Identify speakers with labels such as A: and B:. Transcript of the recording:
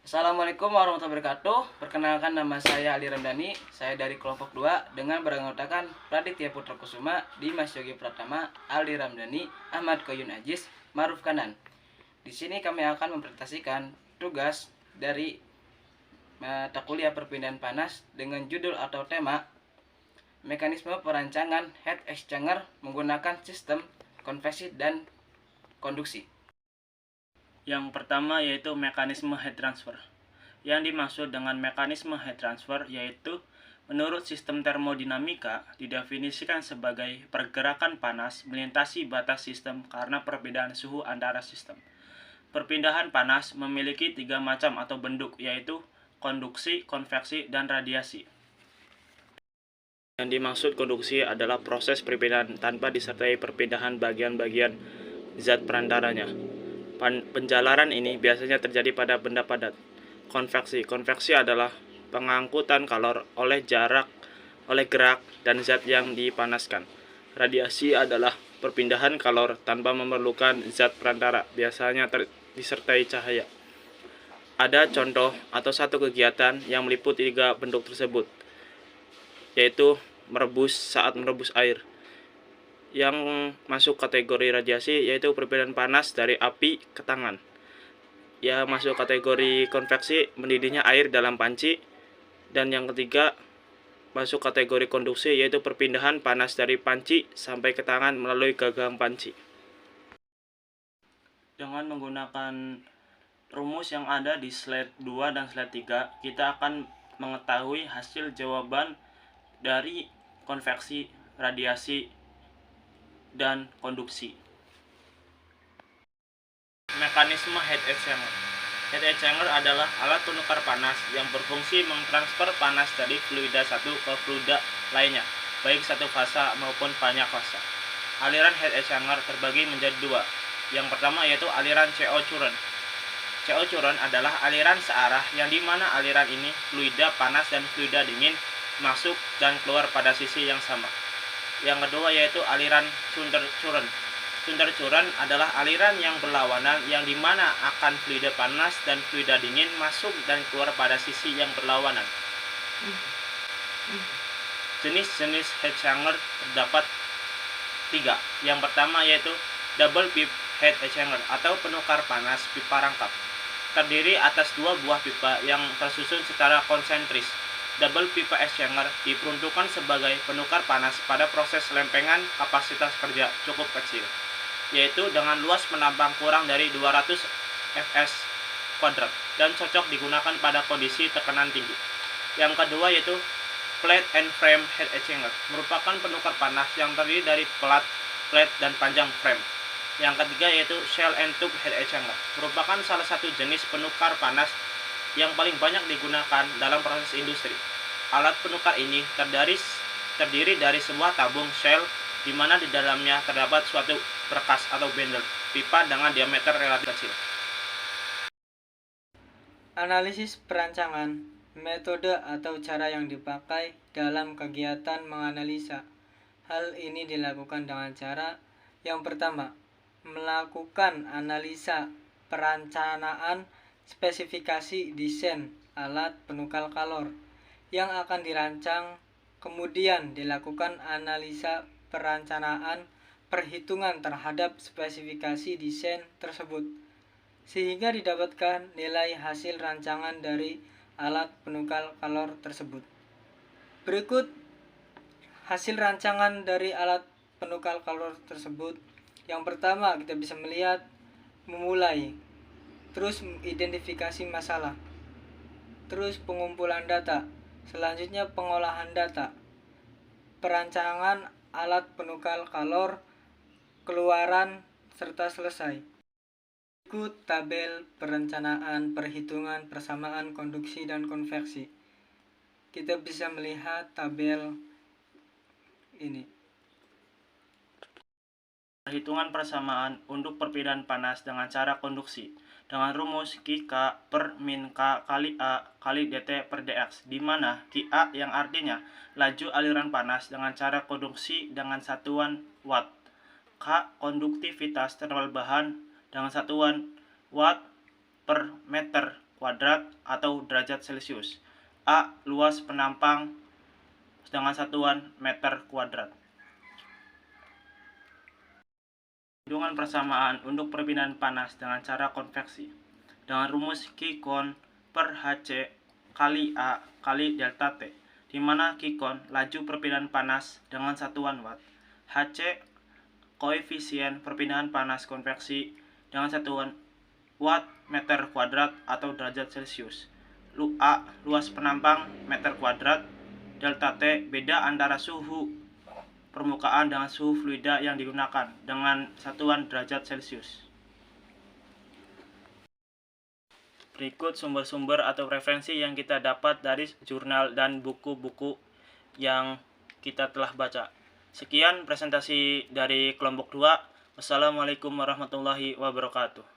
A: Assalamualaikum warahmatullahi wabarakatuh. Perkenalkan, nama saya Ali Ramdhani. Saya dari kelompok 2 dengan beranggotakan Praditya Putra Kusuma, Dimas Yogi Pratama, Ali Ramdhani, Ahmad Koyun Ajis, Maruf Kanan. Di sini kami akan mempresentasikan tugas dari mata kuliah perpindahan panas dengan judul atau tema mekanisme perancangan heat exchanger menggunakan sistem konveksi dan konduksi.
B: Yang pertama yaitu mekanisme heat transfer. Yang dimaksud dengan mekanisme heat transfer yaitu menurut sistem termodinamika didefinisikan sebagai pergerakan panas melintasi batas sistem karena perbedaan suhu antara sistem. Perpindahan panas memiliki 3 macam atau bentuk yaitu konduksi, konveksi, dan radiasi. Yang dimaksud konduksi adalah proses perpindahan tanpa disertai perpindahan bagian-bagian zat perantaranya. Penjalaran ini biasanya terjadi pada benda padat. Konveksi adalah pengangkutan kalor oleh gerak dan zat yang dipanaskan. Radiasi adalah perpindahan kalor tanpa memerlukan zat perantara, biasanya disertai cahaya. Ada contoh atau satu kegiatan yang meliputi 3 bentuk tersebut, yaitu saat merebus air. Yang masuk kategori radiasi yaitu perpindahan panas dari api ke tangan. Yang masuk kategori konveksi mendidihnya air dalam panci. Dan yang ketiga masuk kategori konduksi yaitu perpindahan panas dari panci sampai ke tangan melalui gagang panci. Dengan menggunakan rumus yang ada di slide 2 dan slide 3, kita akan mengetahui hasil jawaban dari konveksi, radiasi, dan konduksi. Mekanisme heat exchanger. Heat exchanger adalah alat penukar panas yang berfungsi mentransfer panas dari fluida satu ke fluida lainnya, baik satu fasa maupun banyak fasa. Aliran heat exchanger terbagi menjadi 2. Yang pertama yaitu aliran CO current. CO current adalah aliran searah yang dimana aliran ini fluida panas dan fluida dingin masuk dan keluar pada sisi yang sama. Yang kedua yaitu aliran Sunder current. Sunder current adalah aliran yang berlawanan yang dimana akan fluida panas dan fluida dingin masuk dan keluar pada sisi yang berlawanan. Jenis-jenis heat exchanger terdapat 3. Yang pertama yaitu double pipe heat exchanger atau penukar panas pipa rangkap. Terdiri atas 2 buah pipa yang tersusun secara konsentris. Double pipa exchanger diperuntukkan sebagai penukar panas pada proses lempengan kapasitas kerja cukup kecil, yaitu dengan luas penampang kurang dari 200 fs kuadrat dan cocok digunakan pada kondisi tekanan tinggi. Yang kedua yaitu plate and frame heat exchanger, merupakan penukar panas yang terdiri dari plate dan panjang frame. Yang ketiga yaitu shell and tube heat exchanger, merupakan salah satu jenis penukar panas yang paling banyak digunakan dalam proses industri. Alat penukar ini terdiri dari sebuah tabung shell di mana di dalamnya terdapat suatu berkas atau bundle pipa dengan diameter relatif kecil.
C: Analisis perancangan, metode atau cara yang dipakai dalam kegiatan menganalisa. Hal ini dilakukan dengan cara yang pertama, melakukan analisa perencanaan spesifikasi desain alat penukar kalor yang akan dirancang, kemudian dilakukan analisa perencanaan perhitungan terhadap spesifikasi desain tersebut, sehingga didapatkan nilai hasil rancangan dari alat penukar kalor tersebut. Berikut hasil rancangan dari alat penukar kalor tersebut. Yang pertama, kita bisa melihat memulai, terus identifikasi masalah, terus pengumpulan data, selanjutnya pengolahan data, perancangan alat penukar kalor, keluaran, serta selesai. Berikut tabel perencanaan perhitungan persamaan konduksi dan konveksi. Kita bisa melihat tabel ini.
B: Perhitungan persamaan untuk perpindahan panas dengan cara konduksi dengan rumus QK per min K kali A kali dt per dx, di mana QA yang artinya laju aliran panas dengan cara konduksi dengan satuan watt, K konduktivitas thermal bahan dengan satuan watt per meter kuadrat atau derajat Celcius. A. Luas penampang dengan satuan meter kuadrat. Hitungan persamaan untuk perpindahan panas dengan cara konveksi dengan rumus Q_kon per Hc kali A kali delta T, di mana Q_kon laju perpindahan panas dengan satuan watt, Hc koefisien perpindahan panas konveksi dengan satuan watt meter kuadrat atau derajat Celcius, A. Luas penampang meter kuadrat, delta T beda antara suhu permukaan dengan suhu fluida yang digunakan dengan satuan derajat Celcius. Berikut sumber-sumber atau referensi yang kita dapat dari jurnal dan buku-buku yang kita telah baca. Sekian presentasi dari kelompok 2. Wassalamualaikum warahmatullahi wabarakatuh.